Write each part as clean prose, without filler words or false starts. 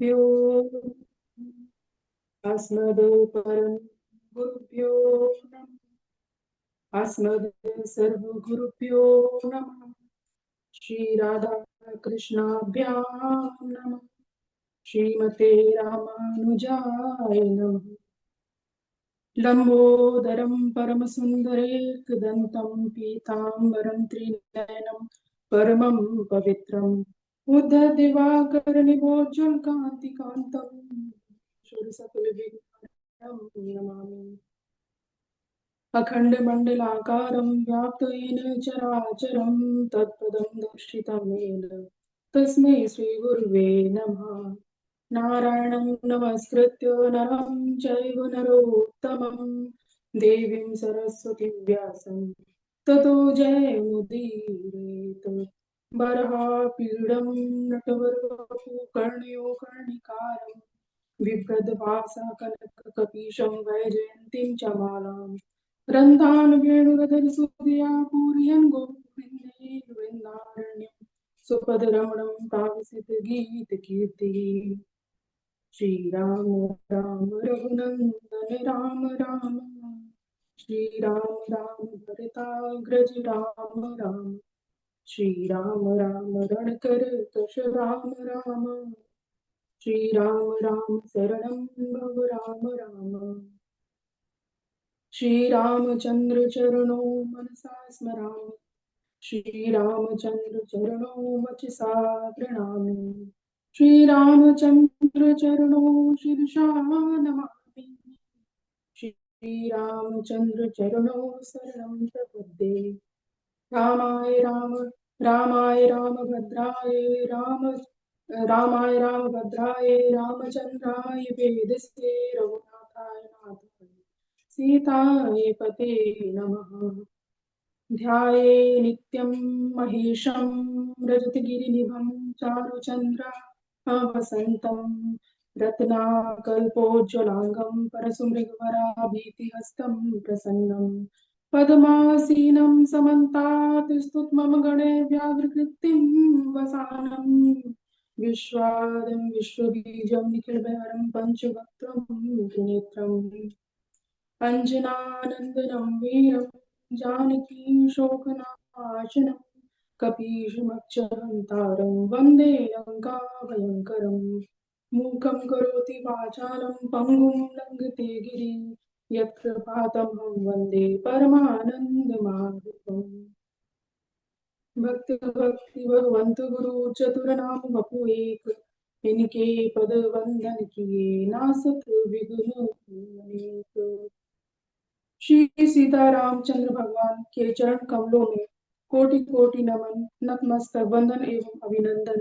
गुरुभ्यो अस्मद् गुरुभ्यो नमः। अस्मद् सर्वगुरुभ्यो नमः। श्री राधा कृष्णाभ्यां नमः। श्रीमते रामानुजाय नमः। लंबोदरं परमसुन्दरेकदन्तं पीताम्बरं त्रिनयनं परमं पवित्रम् उद्धदिवाकरनिभोज्ज्वलकान्तिकान्तं सकलविघ्नं नमामि। अखण्डमण्डलाकारं व्याप्तेन चराचरं तत्पदं दर्शितं येन तस्मै श्रीगुरुवे नमः। नारायणं नमस्कृत्य नरं चैव नरोत्तमं देवीं सरस्वतीं व्यासं ततो जयमुदीरयेत्। बर्हापीडं नटवरवपु कर्णयो कर्णिकारं बिभ्रद्भासा कनककपीशं वैजयन्तीं च मालां रन्ध्रान् वेणुरधरसुधया पूरयन् गोविन्देन्दुवृन्दारण्यं सुपदरमणं तावसितगीतकीर्तिः। श्री राम राम रघुनंदन राम राम श्री राम राम भरताग्रज राम राम श्री राम राम रणकर कश राम राम श्री राम राम शरणं भव राम राम। श्री रामचंद्र चरणो मनसा स्मरामि श्री रामचंद्र चरणो वचसा प्रणामि श्री रामचंद्र चरणो शीर्षा नमामि श्री रामचंद्र चरणो शरणं प्रपद्ये। रामाय रामभद्राय रामचंद्राय वेदसे रघुनाथाय नाथाय सीताय पते नमः। ध्याये नित्यं महेशं रजतगिरिनिभं चारुचन्द्र वसन्तं रत्नाकल्पोज्ज्वलांगं परशुमृगवराभीतिहस्तं प्रसन्नं पद्मासीनं समन्तात् स्तुत्मं गणे व्यावृकृतिं वसानं विश्वादं विश्वबीजं निखिलभयहरं पंचवक्त्रं त्रिनेत्रम् अंजनानंदनं वीरं जानकी शोकनाशनं कपीशमक्षहन्तारं वन्दे लङ्काभयङ्करं। मूकं करोति वाचालं पङ्गुं लङ्घते गिरिं यत्कृपातमहं वन्दे परमानन्दमाधवम्। भक्ति भगवंत गुरु चतुरनाम वपु एक इनके पद वंदन किए नासत विघ्न अनेक। श्री सीता रामचंद्र भगवान के चरण कमलों में कोटि कोटि नमन नतमस्तक वंदन एवं अभिनंदन।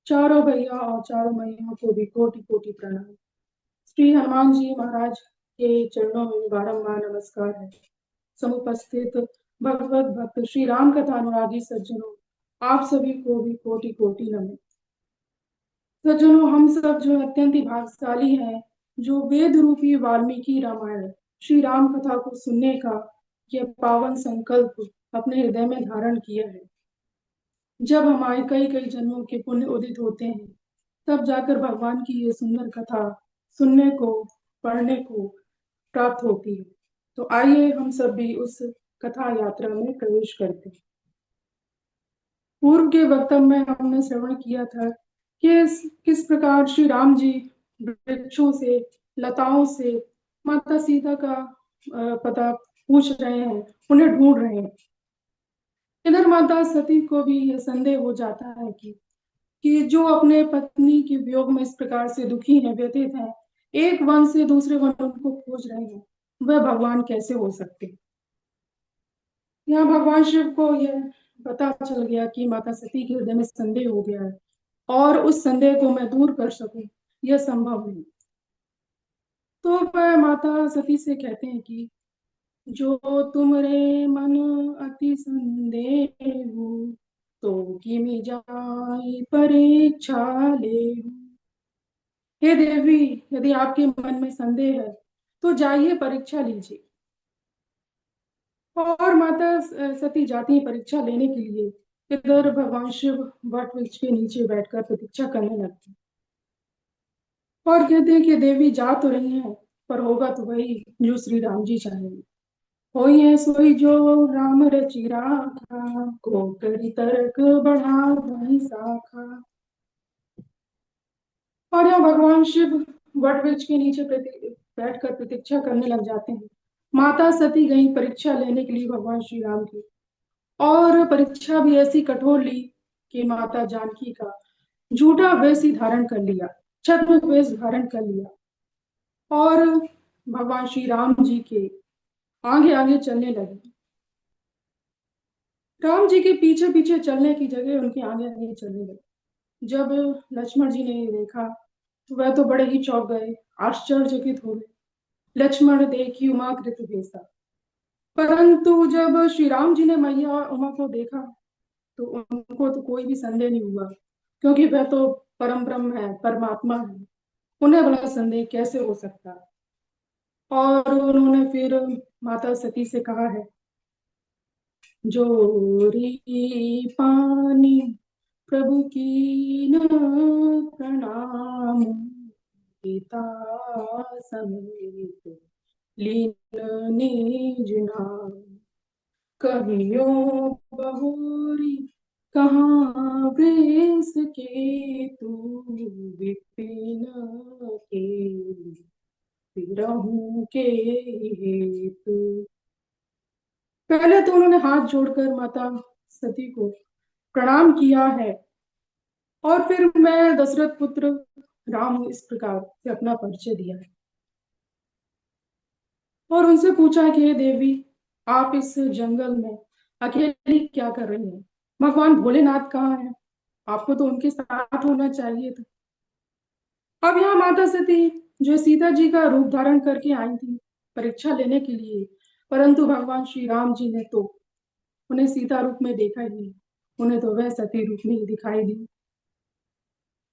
चारों भैया और चारों मैया को भी कोटि कोटि प्रणाम। श्री हनुमान जी महाराज के चरणों में बारंबार नमस्कार है। समुपस्थित भगवत भक्त श्री राम कथा अनुरागी सज्जनों, आप सभी को भी कोटि कोटि नमन। सज्जनों, हम सब जो अत्यंत ही भाग्यशाली हैं, जो वेद रूपी वाल्मीकि रामायण श्री राम कथा को सुनने का यह पावन संकल्प अपने हृदय में धारण किया है। जब हमारे कई कई जन्मों के पुण्य उदित होते हैं, तब जाकर भगवान की ये सुंदर कथा सुनने को, पढ़ने को प्राप्त होती है। तो आइए हम सब भी उस कथा यात्रा में प्रवेश करते हैं। पूर्व के वक्तव्य में हमने श्रवण किया था कि किस प्रकार श्री राम जी वृक्षों से, लताओं से माता सीता का पता पूछ रहे हैं, उन्हें ढूंढ रहे हैं। इधर माता सती को भी यह संदेह हो जाता है कि जो अपने पत्नी के वियोग में इस प्रकार से दुखी हैं, व्यथित हैं, एक वन से दूसरे वन उनको खोज रहे हैं, वह भगवान कैसे हो सकते। यहाँ भगवान शिव को यह पता चल गया कि माता सती के हृदय में संदेह हो गया है और उस संदेह को मैं दूर कर सकूं, यह संभव नहीं। तो वह माता सती से कहते हैं कि जो तुमरे मन अति संदेह तो किमि जाई परीक्षा ले। हे देवी, यदि आपके मन में संदेह है तो जाइए परीक्षा लीजिए। और माता सती जाती है परीक्षा लेने के लिए। इधर भगवान शिव वट वृक्ष के नीचे बैठकर प्रतीक्षा करने लगते। और कहते हैं कि देवी जा तो रही है, पर होगा तो वही जो श्री राम जी चाहेंगे। होई है सोई जो राम रचि राखा, को करी तर्क बढ़ा वही साखा। और यहाँ भगवान शिव वट वृक्ष के नीचे बैठकर प्रतीक्षा करने लग जाते हैं। माता सती गई परीक्षा लेने के लिए भगवान श्री राम की, और परीक्षा भी ऐसी कठोर ली कि माता जानकी का झूठा वेश ही धारण कर लिया, छद्म वेश धारण कर लिया, और भगवान श्री राम जी के आगे आगे चलने लगी। राम जी के पीछे पीछे चलने की जगह उनके आगे आगे चलने लगी। जब लक्ष्मण जी ने ये देखा तो वह तो बड़े ही चौंक गए, आश्चर्यचकित हो गए। लक्ष्मण देखी उमा कृत भेसा, परंतु जब श्री राम जी ने मैया उमा को देखा तो उनको तो कोई भी संदेह नहीं हुआ, क्योंकि वह तो परम ब्रह्म है, परमात्मा है। उन्हें बड़ा संदेह कैसे हो सकता। और उन्होंने फिर माता सती से कहा है, जोरी पानी प्रभु की न प्रणाम, पिता समेत लीन निज नाम। कहियो बहुरी कहाँ वृष के तू, विपिन के विरहू के हेतु। पहले तो उन्होंने हाथ जोड़कर माता सती को प्रणाम किया है, और फिर मैं दशरथ पुत्र राम हूं इस प्रकार से अपना परिचय दिया है, और उनसे पूछा कि हे देवी, आप इस जंगल में अकेली क्या कर रही हैं? भगवान भोलेनाथ कहाँ हैं? आपको तो उनके साथ होना चाहिए था। अब यहाँ माता सती जो सीता जी का रूप धारण करके आई थी परीक्षा लेने के लिए, परंतु भगवान श्री राम जी ने तो उन्हें सीता रूप में देखा ही नहीं, उन्हें तो वह सती रूप में ही दिखाई दी।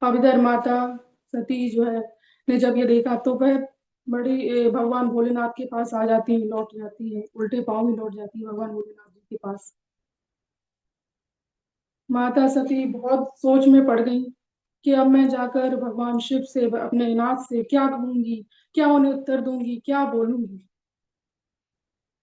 अब इधर माता सती जो है ने जब ये देखा तो वह बड़ी भगवान भोलेनाथ के पास आ जाती है, लौट जाती है, उल्टे पांव ही लौट जाती है भगवान भोलेनाथ जी के पास। माता सती बहुत सोच में पड़ गई कि अब मैं जाकर भगवान शिव से, अपने नाथ से क्या कहूंगी, क्या उन्हें उत्तर दूंगी, क्या बोलूंगी।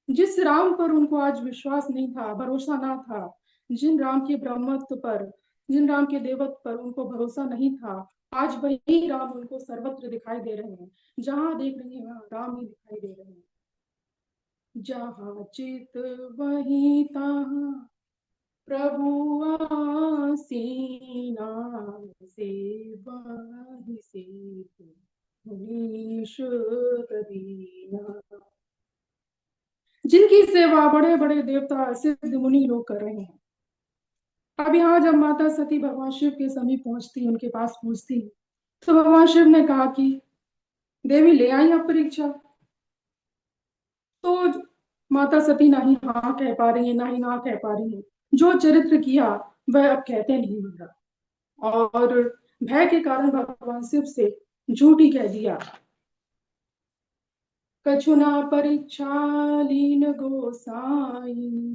जिस राम पर उनको आज विश्वास नहीं था, भरोसा ना था, जिन राम के ब्रह्मत्व पर, जिन राम के देवत्व पर उनको भरोसा नहीं था, आज वही राम उनको सर्वत्र दिखाई दे रहे हैं। जहां देख रही है वहां राम ही दिखाई दे रहे हैं। जहां चित वही तहां प्रभु आसीना, सेवा ही सेतु मनीष कबीना। जिनकी सेवा बड़े बड़े देवता सिद्ध मुनि लोग कर रहे हैं। अब यहाँ जब माता सती भगवान शिव के समीप पहुंचती, उनके पास पहुंचती, तो भगवान शिव ने कहा कि देवी ले आई आप परीक्षा। तो माता सती ना ही हाँ कह पा रही है, ना ही ना कह पा रही है। जो चरित्र किया वह अब कहते नहीं बन रहा, और भय के कारण भगवान शिव से झूठ ही कह दिया। कछुना परीक्षा लीन गोसाई,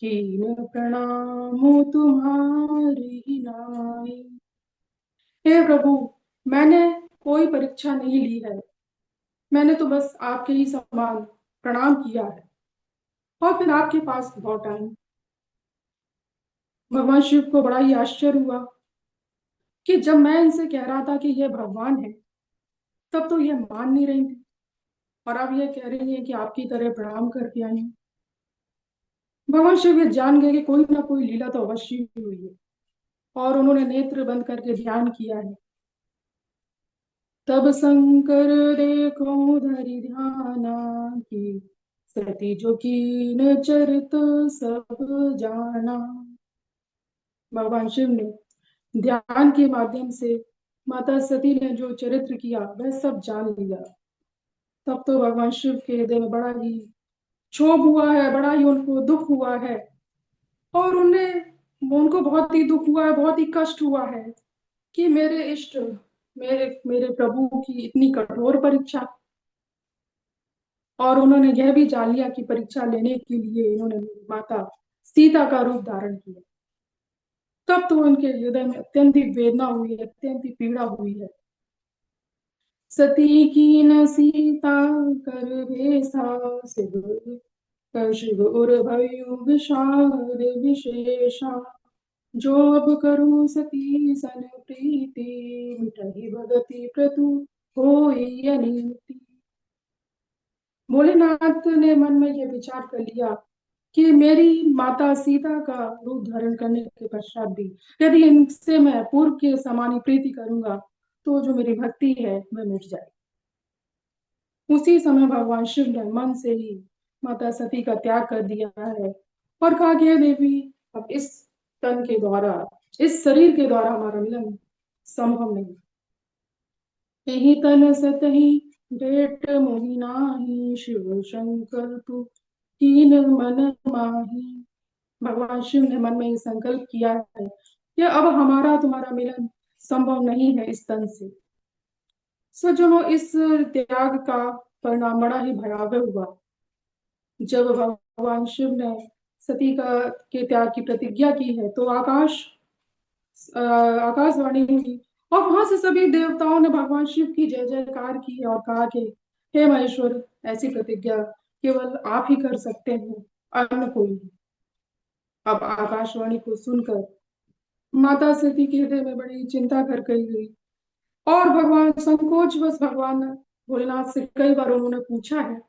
कीन प्रणाम तुम्हारी नाई। हे प्रभु, मैंने कोई परीक्षा नहीं ली है, मैंने तो बस आपके ही समान प्रणाम किया है, और फिर आपके पास लौट आई। भगवान शिव को बड़ा ही आश्चर्य हुआ कि जब मैं इनसे कह रहा था कि ये भगवान है, तब तो ये मान नहीं रही थी, और अब ये कह रही है कि आपकी तरह प्रणाम करके आई हूँ। भगवान शिव ये जान गए कि कोई ना कोई लीला तो अवश्य ही हुई है, और उन्होंने नेत्र बंद करके ध्यान किया है। तब शंकर देखो धरि ध्याना, की सती जो कीन चरित सब जाना। भगवान शिव ने ध्यान के माध्यम से माता सती ने जो चरित्र किया वह सब जान लिया। तब तो भगवान शिव के हृदय में बड़ा ही क्षोभ हुआ है, बड़ा ही उनको दुख हुआ है, और उनको बहुत ही दुख हुआ है, बहुत ही कष्ट हुआ है कि मेरे इष्ट, मेरे मेरे प्रभु की इतनी कठोर परीक्षा। और उन्होंने यह भी जान लिया कि परीक्षा लेने के लिए इन्होंने माता सीता का रूप धारण किया। तब तो उनके हृदय में अत्यंत वेदना हुई है, अत्यंत पीड़ा हुई है। सती की न सीता कर भेसा शिव कर शिव उर भयो विषाद विशेषा। जो अब करूं सती सन प्रीति मिटहि भगति प्रतु होई अनीति। भोलेनाथ ने मन में यह विचार कर लिया कि मेरी माता सीता का रूप धारण करने के पश्चात भी यदि इनसे मैं पूर्व के समान ही प्रीति करूंगा तो जो मेरी भक्ति है वह मिट जाए। उसी समय भगवान शिव ने मन से ही माता सती का त्याग कर दिया है और कहा कि हे देवी, अब इस तन के द्वारा, इस शरीर के द्वारा हमारा मिलन संभव नहीं। यही तन सतही भेंट मोहि नाहि शिव शंकर तू कीन मन माही। भगवान शिव ने मन में ये संकल्प किया है कि अब हमारा तुम्हारा मिलन संभव नहीं है इस तन से। सज्जनों, इस त्याग का परिणाम बड़ा ही भयावह हुआ। जब भगवान शिव ने सती का के त्याग की प्रतिज्ञा की है तो आकाशवाणी हुई और वहां से सभी देवताओं ने भगवान शिव की जय जयकार की और कहा कि हे महेश्वर, ऐसी प्रतिज्ञा केवल आप ही कर सकते हैं, अन्य कोई नहीं। अब आकाशवाणी को सुनकर माता सती के हृदय में बड़ी चिंता कर गई और भगवान संकोच बस भगवान भोलेनाथ से कई बार उन्होंने पूछा है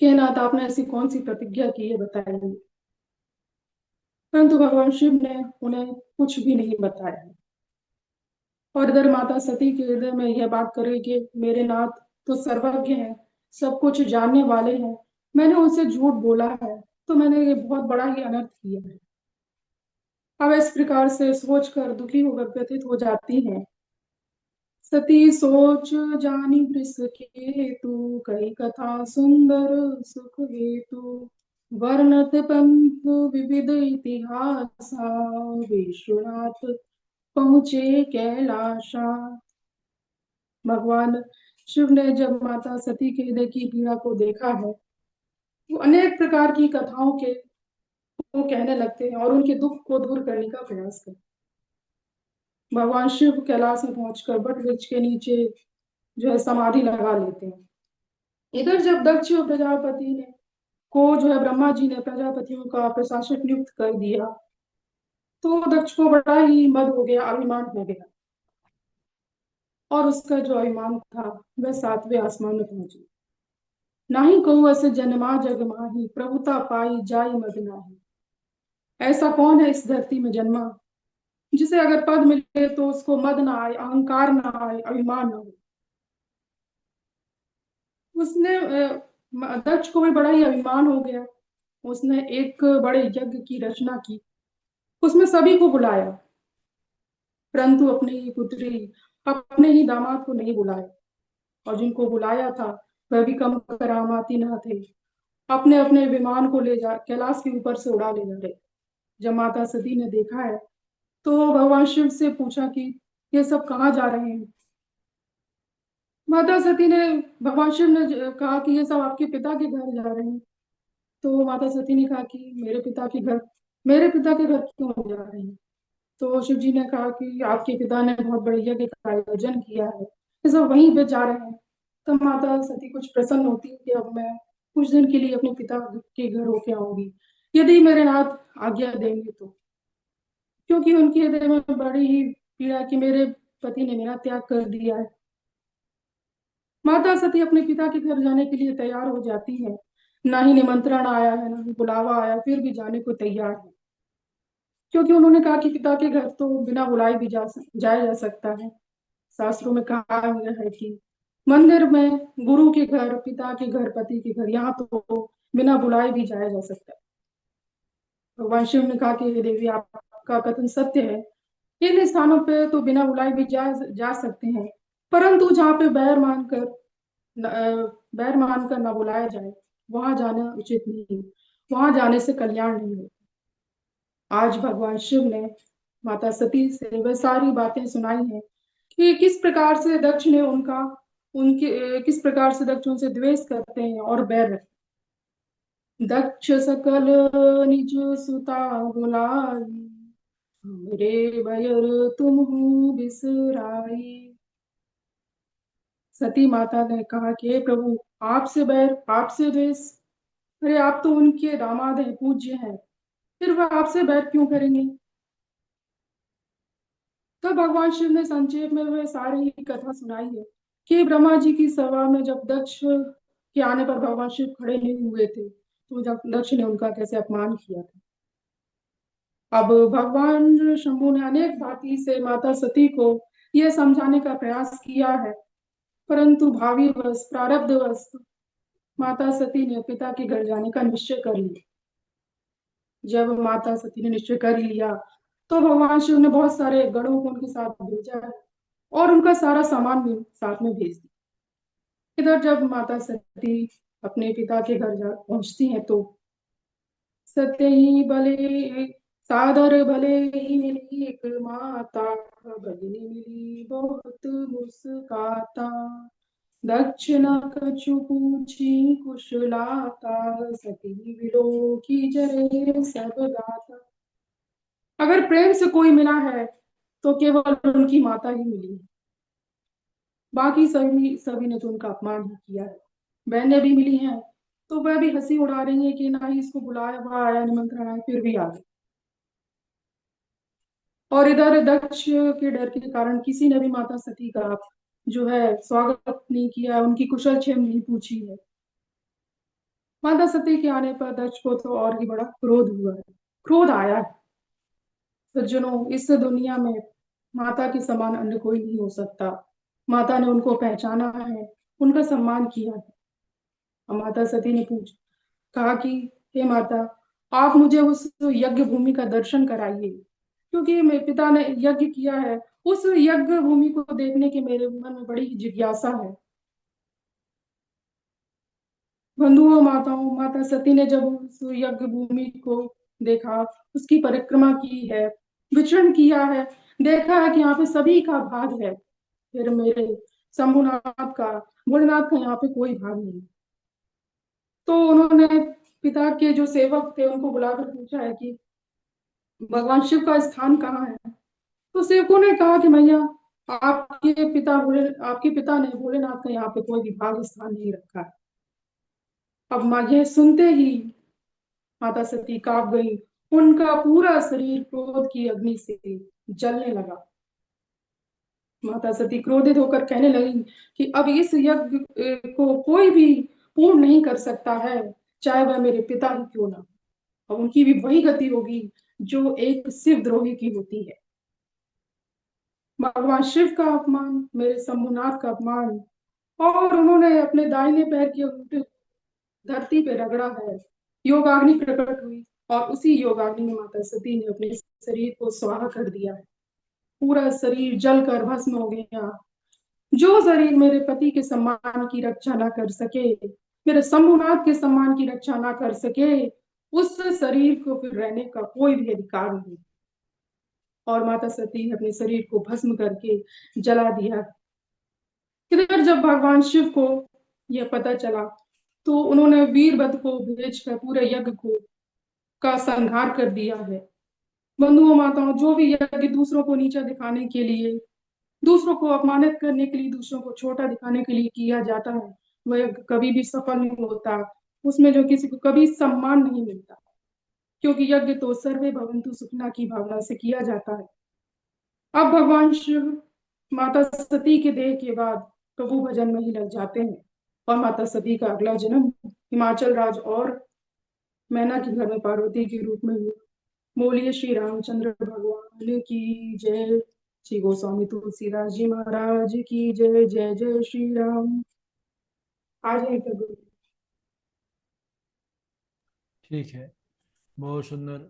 कि नाथ, आपने ऐसी कौन सी प्रतिज्ञा की है, बताइए। परंतु भगवान शिव ने उन्हें कुछ भी नहीं बताया। और इधर माता सती के हृदय में यह बात करे कि मेरे नाथ तो सर्वज्ञ हैं, सब कुछ जानने वाले हैं, मैंने उनसे झूठ बोला है तो मैंने ये बहुत बड़ा ही अनर्थ किया है। अब इस प्रकार से सोचकर दुखी होकर व्यथित हो जाती हैं। सती सोच जानी वृष केतु कई कथा सुंदर सुख हेतु वर्णत पंथ विविध इतिहासा विश्वनाथ पहुँचे कैलाशा। भगवान शिव ने जब माता सती के हृदय की पीड़ा को देखा है वो अनेक प्रकार की कथाओं के वो कहने लगते हैं और उनके दुख को दूर करने का प्रयास करते हैं। भगवान शिव कैलाश में पहुंचकर बट वृक्ष के नीचे जो है समाधि लगा लेते हैं। इधर जब दक्ष प्रजापति ने को जो है ब्रह्मा जी ने प्रजापतियों का प्रशासक नियुक्त कर दिया तो दक्ष को बड़ा ही मद हो गया, अभिमान हो गया और उसका जो अभिमान था वह सातवें आसमान में पहुंच गया। नाही कहूँ अस जन्मा जग माही प्रभुता पाई जाई मद नाही। ऐसा कौन है इस धरती में जन्मा जिसे अगर पद मिले तो उसको मद ना आए, अहंकार ना आए, अभिमान ना हो। उसने दक्ष को भी बड़ा ही अभिमान हो गया। उसने एक बड़े यज्ञ की रचना की, उसमें सभी को बुलाया परंतु अपनी पुत्री, अपने ही दामाद को नहीं बुलाया। और जिनको बुलाया था वह भी कम करामाती ना थे, अपने अपने विमान को ले जा कैलाश के ऊपर से उड़ा ले जा रहे। जब माता सती ने देखा है तो भगवान शिव से पूछा कि ये सब कहाँ जा रहे हैं। माता सती ने भगवान शिव ने कहा कि ये सब आपके पिता के घर जा रहे हैं। तो माता सती ने कहा कि मेरे पिता के घर क्यों जा रहे हैं। तो शिव जी ने कहा कि आपके पिता ने बहुत बड़े यज्ञ का आयोजन किया है, ये सब वहीं पे जा रहे हैं। तब माता सती कुछ प्रसन्न होती है कि अब मैं कुछ दिन के लिए अपने पिता के घर होके आऊंगी, यदि मेरे नाथ आज्ञा देंगे तो। क्योंकि उनके हृदय में बड़ी ही पीड़ा कि मेरे पति ने मेरा त्याग कर दिया है। माता सती अपने पिता के घर जाने के लिए तैयार हो जाती है। ना ही निमंत्रण आया है, ना ही बुलावा आया, फिर भी जाने को तैयार है। क्योंकि उन्होंने कहा कि पिता के घर तो बिना बुलाए भी जाया जा सकता है। शास्त्रों में कहा गया है कि मंदिर में गुरु के घर, पिता के घर, पति के घर, यहाँ तो बिना बुलाए भी जाया जा सकता है। भगवान शिव ने कहा कि हे देवी, आपका कथन सत्य है, इन स्थानों पे तो बिना बुलाए भी जा सकते हैं, परंतु जहाँ पे बैर मानकर न बुलाया जाए वहां जाना उचित नहीं, वहां जाने से कल्याण नहीं होता। आज भगवान शिव ने माता सती से वह सारी बातें सुनाई हैं कि किस प्रकार से दक्ष ने उनका उनके किस प्रकार से दक्ष उनसे द्वेष करते हैं और बैर रखते हैं। दक्ष सकल निज सुता बुलाई हमरे भयर तुम बिसराई। सती माता ने कहा कि हे प्रभु, आपसे बैर, आपसे द्वेष, अरे आप तो उनके दामाद हैं, पूज्य हैं, फिर वह आपसे बैर क्यों करेंगे। तब भगवान शिव ने संक्षेप में वह सारी ही कथा सुनाई है कि ब्रह्मा जी की सभा में जब दक्ष के आने पर भगवान शिव खड़े नहीं हुए थे, तो जब दक्ष ने उनका कैसे अपमान किया था। अब भगवान शंभु ने अनेक भांति से माता सती को यह समझाने का प्रयास किया है, परंतु भावी वश, प्रारब्ध वश माता सती ने पिता के घर जाने का निश्चय कर लिया। जब माता सती ने निश्चय कर लिया, तो भगवान शिव ने बहुत सारे गणों को उनके साथ भेजा है और उनका सारा सामान भी साथ में भेज दिया। इधर जब माता सती अपने पिता के घर जा पहुंचती हैं, तो सत्य ही भले, सादर भले ही मिली एक माता, भगिनी मिली बहुत मुस्काता, दक्षिण कछु पूछी कुशलाता, सती विलो की जरे सब गाता। अगर प्रेम से कोई मिला है तो केवल उनकी माता ही मिली है, बाकी सभी सभी ने तो उनका अपमान ही किया है। बहनें भी मिली हैं तो वह भी हंसी उड़ा रही है कि ना ही इसको बुलाया हुआ आया, निमंत्रण आया, फिर भी आ गई। और इधर दक्ष के डर के कारण किसी ने भी माता सती का जो है स्वागत नहीं किया, उनकी कुशल क्षेम नहीं पूछी है। माता सती के आने पर दक्ष को तो और ही बड़ा क्रोध हुआ है, क्रोध आया है। सज्जनों, इस दुनिया में माता के समान अन्य कोई नहीं हो सकता। माता ने उनको पहचाना है, उनका सम्मान किया है। और माता सती ने कहा कि हे माता, आप मुझे उस यज्ञ भूमि का दर्शन कराइए, क्योंकि मेरे पिता ने यज्ञ किया है। उस यज्ञ भूमि को देखने की मेरे मन में बड़ी जिज्ञासा है। बंधुओं, माताओं, माता सती ने जब उस यज्ञ भूमि को देखा, उसकी परिक्रमा की है, विचरण किया है, देखा है कि यहाँ पे सभी का भाग है, फिर मेरे शंभुनाथ का, भोलेनाथ का यहाँ पे कोई भाग नहीं। तो उन्होंने पिता के जो सेवक थे उनको बुलाकर पूछा है कि भगवान शिव का स्थान कहाँ है। तो सेवकों ने कहा कि भैया, आपके पिता ने भोलेनाथ का यहाँ पे कोई भी भाग स्थान नहीं रखा है। अब माँ यह सुनते ही माता सती कांप गई, उनका पूरा शरीर क्रोध की अग्नि से जलने लगा। माता सती क्रोधित होकर कहने लगी कि अब इस यज्ञ को कोई भी पूर्ण नहीं कर सकता है, चाहे वह मेरे पिता ही क्यों ना। और उनकी भी वही गति होगी जो एक शिव द्रोही की होती है। भगवान शिव का अपमान, मेरे शंभुनाथ का अपमान, और उन्होंने अपने दाहिने पैर की अंगूठे धरती पे रगड़ा है। योगाग्नि प्रकट हुई और उसी योगाग्नि में माता सती ने अपने शरीर को स्वाहा कर दिया है। पूरा शरीर जलकर भस्म हो गया। जो शरीर मेरे पति के सम्मान की रक्षा ना कर सके, मेरे शंभुनाथ के सम्मान की रक्षा ना कर सके, उस शरीर को फिर रहने का कोई भी अधिकार नहीं। और माता सती ने अपने शरीर को भस्म करके जला दिया। इधर जब भगवान शिव को यह पता चला, तो उन्होंने वीरभद्र को भेजकर पूरे यज्ञ को का संहार कर दिया है। बंधुओं, माताओं, जो भी यज्ञ दूसरों को नीचा दिखाने के लिए, दूसरों को अपमानित करने के लिए, दूसरों को छोटा दिखाने के लिए किया जाता है, वह यज्ञ कभी भी सफल नहीं होता। उसमें जो किसी को कभी सम्मान नहीं मिलता, क्योंकि यज्ञ तो सर्वे भवन्तु सुखिनः की भावना से किया जाता है। अब भगवान शिव माता सती के देह के बाद प्रभु भजन में ही लग जाते हैं, और माता सती का अगला जन्म हिमाचल राज और मैना के घर में पार्वती के रूप में हुआ। बोलिए श्री रामचंद्र भगवान की जय। श्री गोस्वामी तुलसीदास जी महाराज की जय। जय जय श्री राम। आ जाए प्रभु। ठीक है, बहुत सुंदर।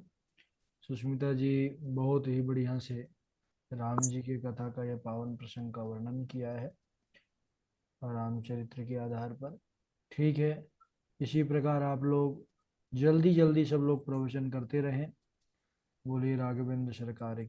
सुष्मिता जी बहुत ही बढ़िया से राम जी की कथा का यह पावन प्रसंग का वर्णन किया है रामचरित्र के आधार पर। ठीक है, इसी प्रकार आप लोग जल्दी जल्दी सब लोग प्रवचन करते रहें। बोलिए राघवेंद्र सरकार की।